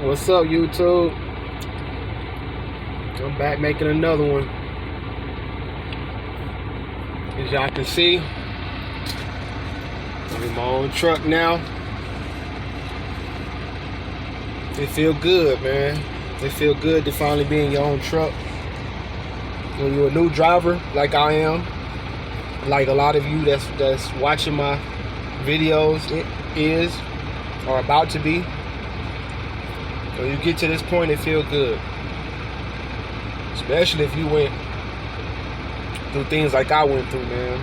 What's up, YouTube? I'm back making another one. As y'all can see, I'm in my own truck now. It feel good, man. It feel good to finally be in your own truck. When you're a new driver, like I am, like a lot of you that's watching my videos is or about to be. When you get to this point, it feel good. Especially if you went through things like I went through, man.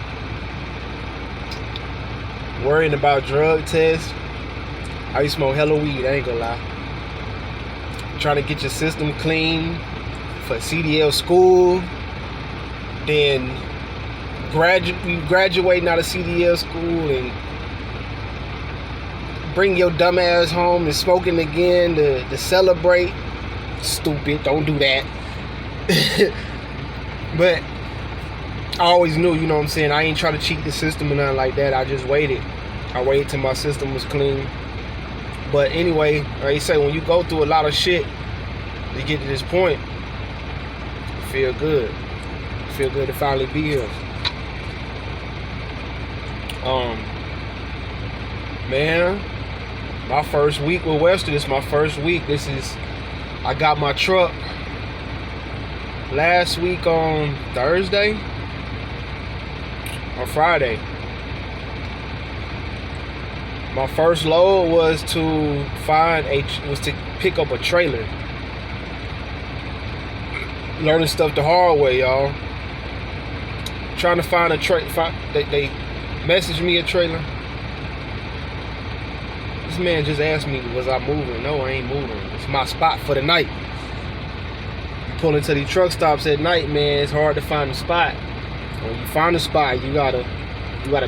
Worrying about drug tests. I used to smoke hella weed, I ain't gonna lie. Trying to get your system clean for CDL school. Then graduating out of CDL school and bring your dumb ass home and smoking again to celebrate. Stupid, don't do that. But I always knew, you know what I'm saying, I ain't try to cheat the system or nothing like that. I just waited. I waited till my system was clean. But anyway, like I say, when you go through a lot of shit to get to this point, you feel good. You feel good to finally be here. Man, my first week with Western, this is my first week. I got my truck last week on Thursday or Friday. My first load was to pick up a trailer. Learning stuff the hard way, y'all. Trying to find a trailer. They messaged me a trailer. This man just asked me, was I moving? No, I ain't moving. It's my spot for the night. You pull into these truck stops at night, man, it's hard to find a spot. When you find a spot, you gotta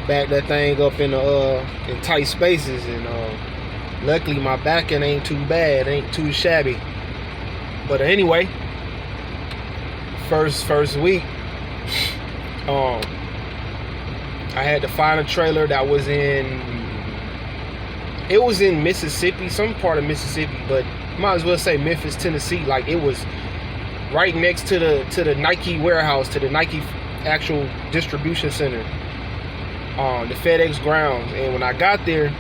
back that thing up in tight spaces, and luckily my backing ain't too bad, ain't too shabby. But anyway, first week, I had to find a trailer that was in Mississippi, some part of Mississippi, but might as well say Memphis, Tennessee. Like, it was right next to the Nike warehouse, to the Nike actual distribution center, the FedEx grounds. And when I got there,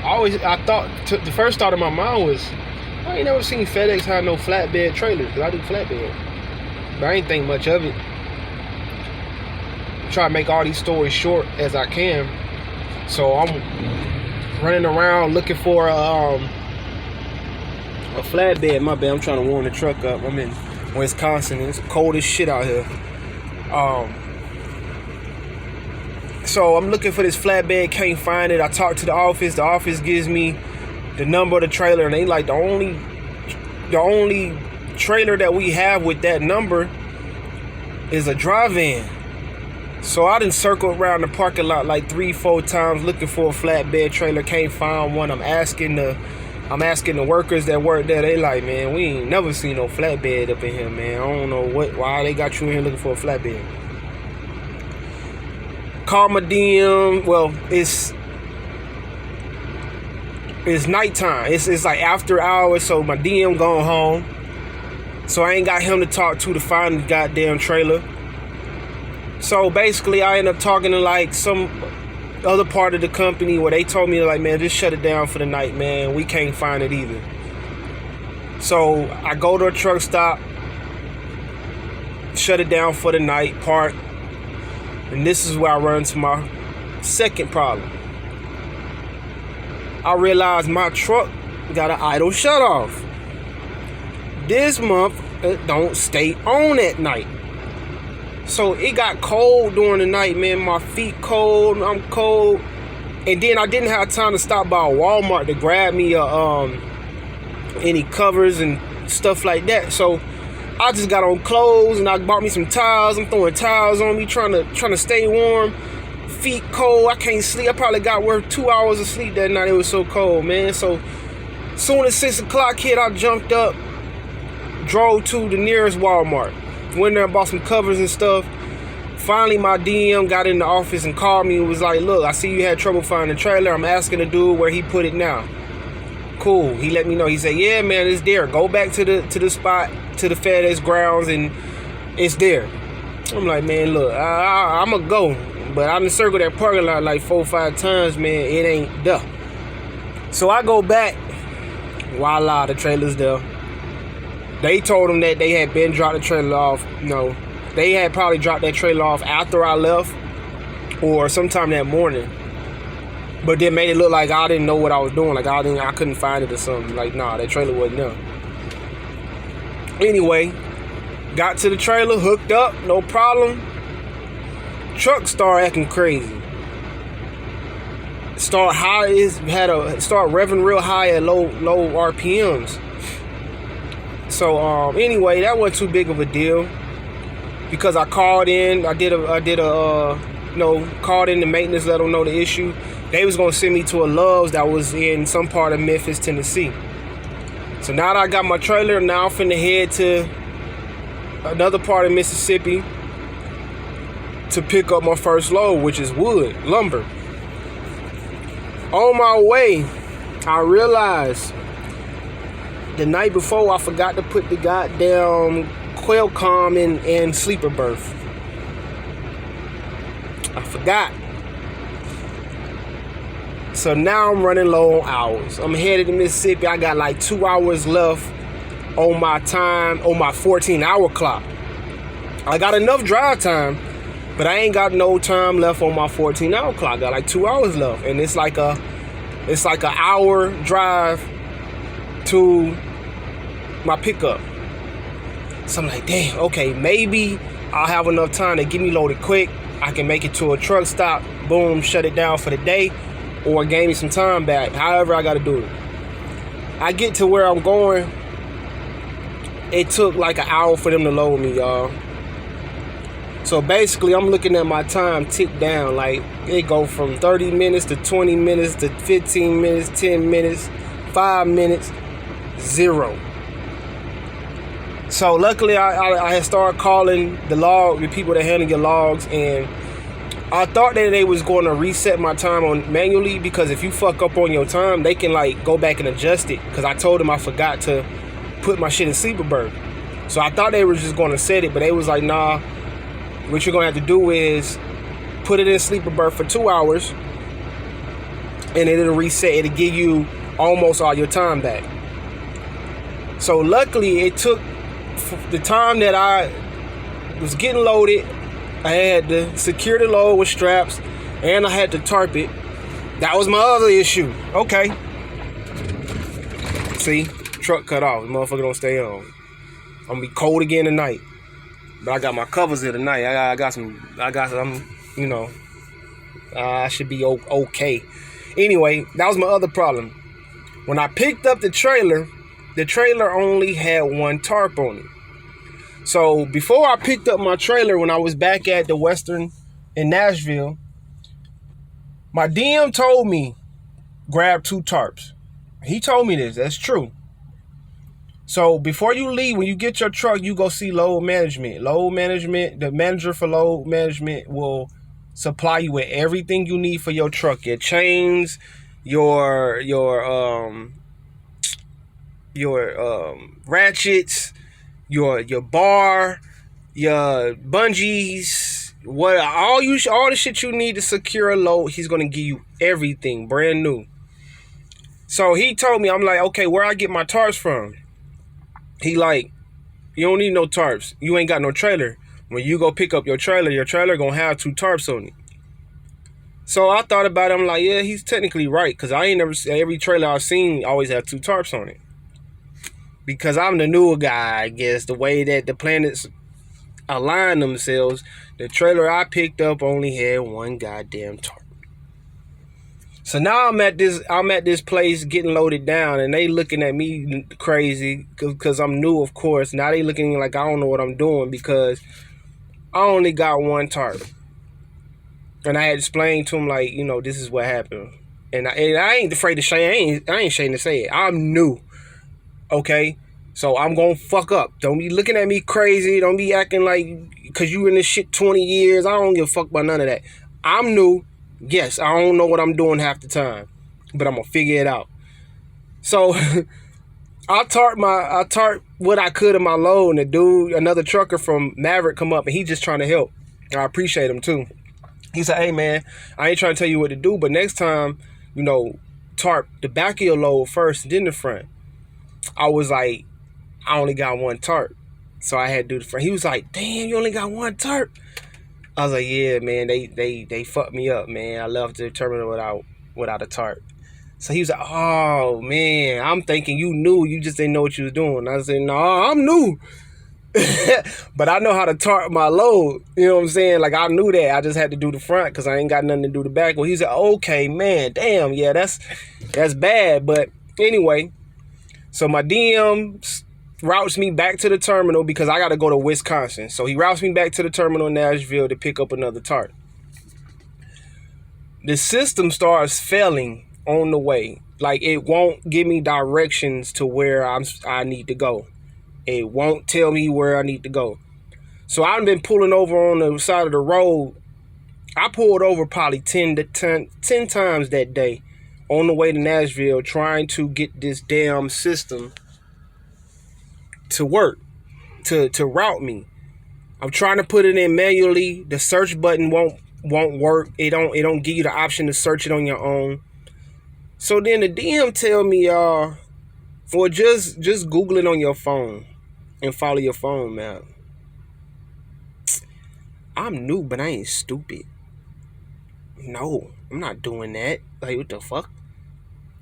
the first thought in my mind was, I ain't never seen FedEx have no flatbed trailers, because I do flatbed, but I ain't think much of it. Try to make all these stories short as I can. So I'm running around looking for a flatbed. My bad, I'm trying to warm the truck up. I'm in Wisconsin. It's cold as shit out here. So I'm looking for this flatbed, can't find it. I talked to the office. The office gives me the number of the trailer, and they like, the only trailer that we have with that number is a drive-in. So I done circled around the parking lot like 3-4 times looking for a flatbed trailer. Can't find one. I'm asking the workers that work there. They like, man, we ain't never seen no flatbed up in here, man. I don't know why they got you in here looking for a flatbed. Call my DM. Well, it's nighttime. It's like after hours, so my DM gone home. So I ain't got him to talk to find the goddamn trailer. So basically, I end up talking to like some other part of the company where they told me, like, man, just shut it down for the night, man. We can't find it either. So I go to a truck stop, shut it down for the night, park. And this is where I run into my second problem. I realized my truck got an idle shut off. This month, it don't stay on at night. So it got cold during the night, man. My feet cold, I'm cold. And then I didn't have time to stop by Walmart to grab me any covers and stuff like that. So I just got on clothes and I bought me some towels. I'm throwing towels on me, trying to stay warm. Feet cold, I can't sleep. I probably got worth 2 hours of sleep that night. It was so cold, man. So soon as 6 o'clock hit, I jumped up, drove to the nearest Walmart. Went there and bought some covers and stuff. Finally, my DM got in the office and called me and was like, look, I see you had trouble finding the trailer. I'm asking the dude where he put it now. cool. He let me know. He said, yeah, man, it's there. Go back to the spot, to the FedEx grounds, and it's there. I'm like, man, look, I'm going to go. But I done circled that parking lot like 4 or 5 times, man. It ain't there. So I go back. Voila, the trailer's there. They told them that they had been dropped the trailer off. No, they had probably dropped that trailer off after I left or sometime that morning. But they made it look like I didn't know what I was doing. Like I couldn't find it or something. Like, nah, that trailer wasn't there. Anyway, got to the trailer, hooked up, no problem. Truck started acting crazy. Start revving real high at low RPMs. So anyway, that wasn't too big of a deal because I called in. I did a called in the maintenance, let them know the issue. They was gonna send me to a Love's that was in some part of Memphis, Tennessee. So now that I got my trailer, now I'm finna head to another part of Mississippi to pick up my first load, which is wood, lumber. On my way, I realized the night before I forgot to put the goddamn Qualcomm in sleeper berth. I forgot. So now I'm running low on hours. I'm headed to Mississippi. I got like 2 hours left on my time, on my 14-hour clock. I got enough drive time, but I ain't got no time left on my 14-hour clock. I got like 2 hours left, and it's like an hour drive to my pickup. So I'm like, damn, okay, maybe I'll have enough time to get me loaded quick. I can make it to a truck stop, boom, shut it down for the day, or gain me some time back. However I gotta do it. I get to where I'm going. It took like an hour for them to load me, y'all. So basically, I'm looking at my time tick down. Like, it go from 30 minutes to 20 minutes to 15 minutes, 10 minutes, 5 minutes, 0. So luckily, I had started calling the people that handle your logs, and I thought that they was going to reset my time on manually, because if you fuck up on your time, they can like go back and adjust it. Because I told them I forgot to put my shit in sleeper berth. So I thought they were just going to set it, but they was like, nah, what you're going to have to do is put it in sleeper berth for 2 hours, and it'll reset. It'll give you almost all your time back. So luckily, it took the time that I was getting loaded. I had to secure the load with straps, and I had to tarp it. That was my other issue. Okay. See, truck cut off. The motherfucker don't stay on. I'm gonna be cold again tonight. But I got my covers here tonight. I got some, you know, I should be okay. Anyway, that was my other problem. When I picked up the trailer only had one tarp on it. So before I picked up my trailer, when I was back at the Western in Nashville, my DM told me, grab 2 tarps. He told me this. That's true. So before you leave, when you get your truck, you go see load management. Load management, the manager for load management will supply you with everything you need for your truck. Your chains, your ratchets, your bar, your bungees, all the shit you need to secure a load. He's gonna give you everything brand new. So he told me, I'm like, okay, where I get my tarps from? He like, you don't need no tarps. You ain't got no trailer. When you go pick up your trailer gonna have 2 tarps on it. So I thought about it. I'm like, yeah, he's technically right, because I ain't never every trailer I've seen always have 2 tarps on it. Because I'm the newer guy, I guess, the way that the planets align themselves, the trailer I picked up only had 1 goddamn tarp. So now I'm at this place getting loaded down, and they looking at me crazy because I'm new, of course. Now they looking like I don't know what I'm doing because I only got 1 tarp. And I had explained to them, like, you know, this is what happened. And I ain't afraid to say, I ain't ashamed to say it. I'm new. Okay, so I'm gonna fuck up. Don't be looking at me crazy. Don't be acting like, because you in this shit 20 years. I don't give a fuck about none of that. I'm new. Yes, I don't know what I'm doing half the time, but I'm gonna figure it out. So I tarp what I could of my load, and the dude, another trucker from Maverick, come up and he just trying to help. I appreciate him too. He said, "Hey man, I ain't trying to tell you what to do, but next time, tarp the back of your load first, then the front." I was like, I only got one tarp, so I had to do the front. He was like, "Damn, you only got one tarp?" I was like, "Yeah, man, they fucked me up, man. I left the terminal without a tarp." So he was like, "Oh man, I'm thinking you knew, you just didn't know what you was doing." I said, "No, I'm new." But I know how to tarp my load. You know what I'm saying? Like, I knew that. I just had to do the front because I ain't got nothing to do the back. Well, he said, "Okay, man, damn, yeah, that's bad." But anyway, so my DM routes me back to the terminal because I got to go to Wisconsin. So he routes me back to the terminal in Nashville to pick up another tarp. The system starts failing on the way. Like, it won't give me directions to where I need to go. It won't tell me where I need to go. So I've been pulling over on the side of the road. I pulled over probably 10 times that day on the way to Nashville trying to get this damn system to work, to route me. I'm trying to put it in manually. The search button won't work. It don't give you the option to search it on your own. So then the DM tell me, well, just Google it on your phone and follow your phone, man. I'm new, but I ain't stupid. No, I'm not doing that. Like, what the fuck?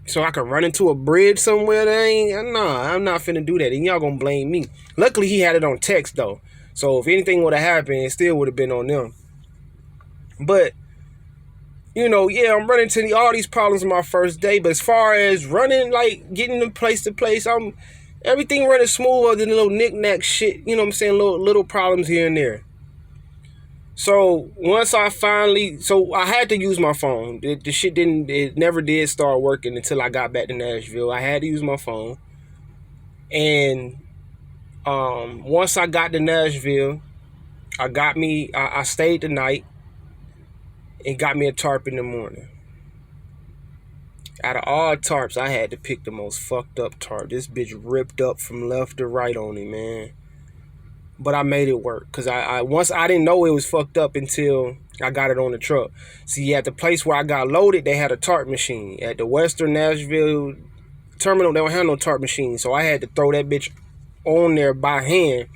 So I can run into a bridge somewhere that ain't... Nah, I'm not finna do that. And y'all gonna blame me. Luckily, he had it on text, though. So if anything would have happened, it still would have been on them. But, yeah, I'm running into all these problems on my first day. But as far as running, like, getting from place to place, everything running smooth other than little knick-knack shit. You know what I'm saying? Little problems here and there. So once I had to use my phone. The shit it never did start working until I got back to Nashville. I had to use my phone. And once I got to Nashville, I stayed the night and got me a tarp in the morning. Out of all tarps, I had to pick the most fucked up tarp. This bitch ripped up from left to right on it, man. But I made it work because I didn't know it was fucked up until I got it on the truck. See, at the place where I got loaded, they had a tarp machine. At the Western Nashville terminal, they don't have no tarp machine. So I had to throw that bitch on there by hand.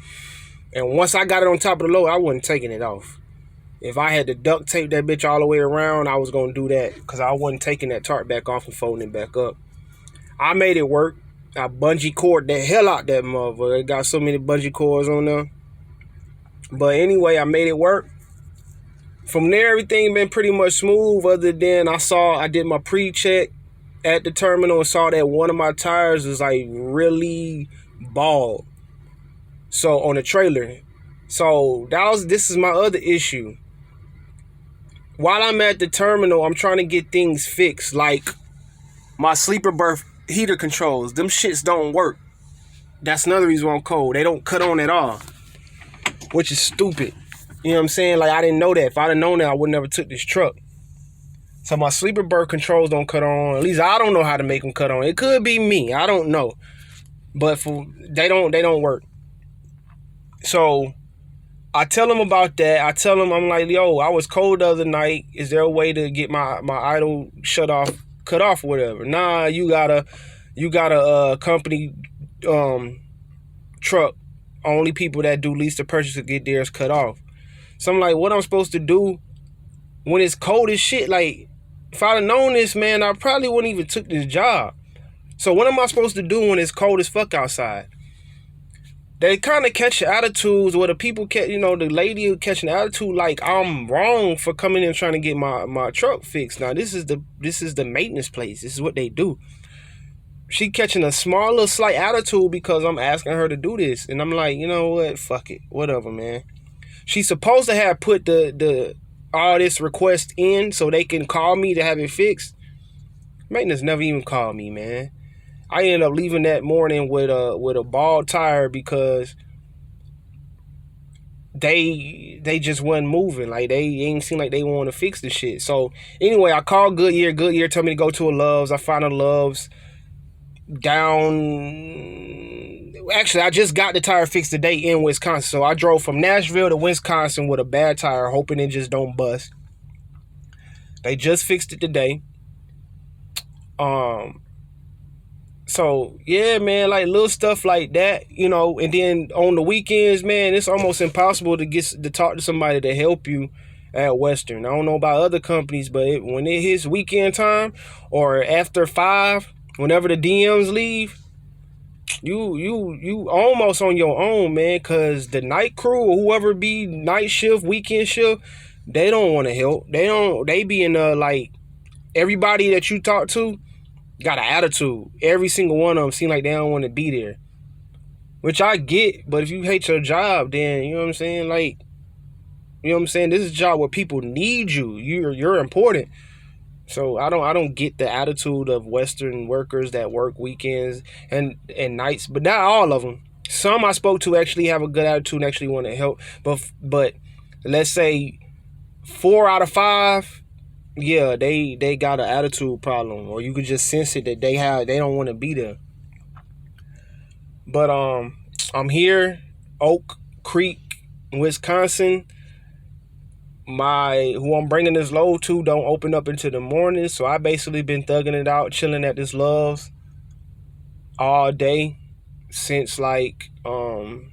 And once I got it on top of the load, I wasn't taking it off. If I had to duct tape that bitch all the way around, I was going to do that because I wasn't taking that tarp back off and folding it back up. I made it work. I bungee cord the hell out that motherfucker. It got so many bungee cords on there. But anyway, I made it work. From there, everything been pretty much smooth other than I did my pre-check at the terminal and saw that one of my tires was like really bald. So on the trailer. So this is my other issue. While I'm at the terminal, I'm trying to get things fixed. Like my sleeper berth heater controls. Them shits don't work. That's another reason why I'm cold. They don't cut on at all. Which is stupid. You know what I'm saying? Like, I didn't know that. If I'd have known that, I would never took this truck. So my sleeper berth controls don't cut on. At least I don't know how to make them cut on. It could be me. I don't know. But they don't work. So I tell them about that. I tell them, I'm like, yo, I was cold the other night. Is there a way to get my idle cut off or whatever? Nah, you got a company truck. Only people that do lease to purchase to get theirs cut off. So I'm like, what I'm supposed to do when it's cold as shit? Like, if I'd have known this, man, I probably wouldn't even took this job. So what am I supposed to do when it's cold as fuck outside? They kind of catch attitudes where the people the lady will catch an attitude like I'm wrong for coming in trying to get my truck fixed. Now this is the maintenance place. This is what they do. She catching a small little slight attitude because I'm asking her to do this. And I'm like, you know what? Fuck it. Whatever, man. She's supposed to have put the all this request in so they can call me to have it fixed. Maintenance never even called me, man. I ended up leaving that morning with a bald tire because they just wasn't moving. Like, they ain't seem like they want to fix the shit. So anyway, I called Goodyear. Goodyear told me to go to a Love's. I found a Love's. down. Actually, I just got the tire fixed today in Wisconsin. So I drove from Nashville to Wisconsin with a bad tire, hoping it just don't bust. They just fixed it today. So yeah, man, like little stuff like that, and then on the weekends, man, it's almost impossible to talk to somebody to help you at Western. I don't know about other companies, but when it hits weekend time or after 5, whenever the DMs leave, you almost on your own, man, cause the night crew or whoever be night shift, weekend shift, they don't want to help. They be in like everybody that you talk to got an attitude. Every single one of them seem like they don't want to be there, which I get. But if you hate your job, then you know what I'm saying. Like, you know what I'm saying. This is a job where people need you. You're important. So I don't get the attitude of Western workers that work weekends and nights, but not all of them. Some I spoke to actually have a good attitude and actually want to help. But let's say 4 out of 5. Yeah, they got an attitude problem, or you could just sense it that they don't want to be there. But I'm here, Oak Creek, Wisconsin. Who I'm bringing this load to don't open up into the morning, so I basically been thugging it out, chilling at this Love's all day since like 12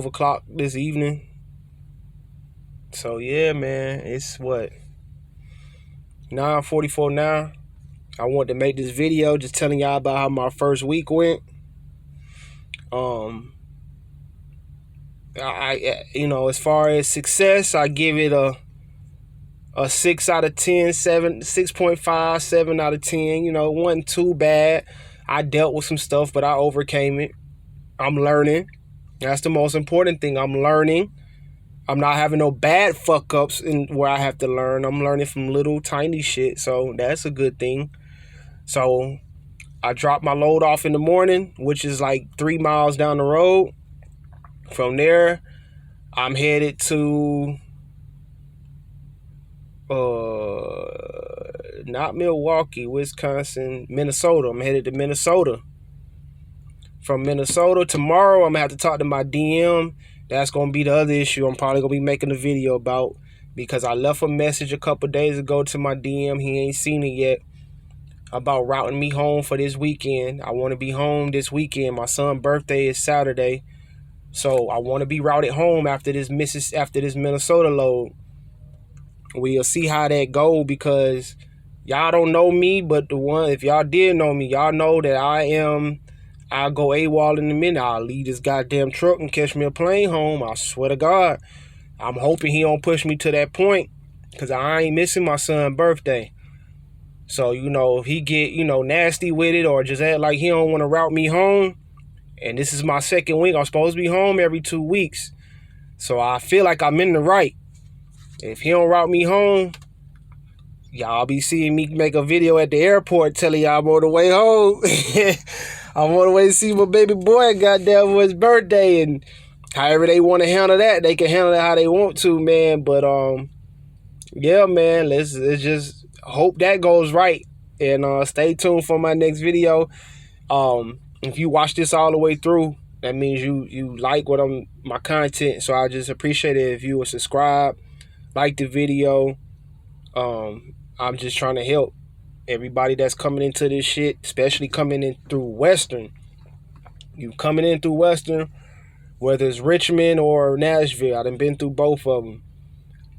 o'clock this evening. So yeah, man, it's what 9:44 now. I want to make this video just telling y'all about how my first week went. I as far as success, I give it a 6 out of 10, 6.5, 7 out of 10. It wasn't too bad. I dealt with some stuff, but I overcame it. I'm learning. That's the most important thing. I'm learning. I'm not having no bad fuck ups in where I have to learn. I'm learning from little tiny shit, so that's a good thing. So I dropped my load off in the morning, which is like 3 miles down the road. From there, I'm headed to not Milwaukee, Wisconsin, Minnesota. I'm headed to Minnesota. From Minnesota, tomorrow I'm gonna have to talk to my DM. That's gonna be the other issue I'm probably gonna be making a video about, because I left a message a couple days ago to my DM. He ain't seen it yet, about routing me home for this weekend. I want to be home this weekend. My son's birthday is Saturday, so I want to be routed home after this Minnesota load. We'll see how that go, because y'all don't know me, but if y'all did know me, y'all know that I'll go AWOL in a minute. I'll leave this goddamn truck and catch me a plane home. I swear to God. I'm hoping he don't push me to that point, because I ain't missing my son's birthday. So, if he get, nasty with it, or just act like he don't want to route me home, and this is my second week, I'm supposed to be home every 2 weeks. So I feel like I'm in the right. If he don't route me home, y'all be seeing me make a video at the airport telling y'all I'm on the way home. I'm on the way to see my baby boy, goddamn, for his birthday. And however they want to handle that, they can handle it how they want to, man. But yeah, man, let's just hope that goes right. And stay tuned for my next video. If you watch this all the way through, that means you like my content. So I just appreciate it if you would subscribe, like the video. I'm just trying to help everybody that's coming into this shit, especially coming in through Western. You coming in through Western, whether it's Richmond or Nashville, I done been through both of them.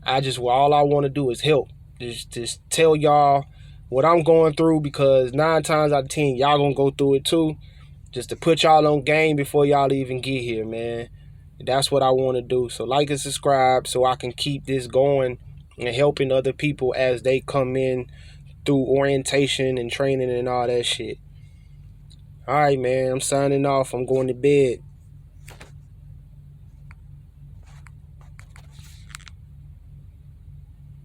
All I want to do is help. Just tell y'all what I'm going through, because 9 times out of 10, y'all gonna go through it too. Just to put y'all on game before y'all even get here, man. That's what I want to do. So like and subscribe so I can keep this going and helping other people as they come in through orientation and training and all that shit. All right, man. I'm signing off. I'm going to bed.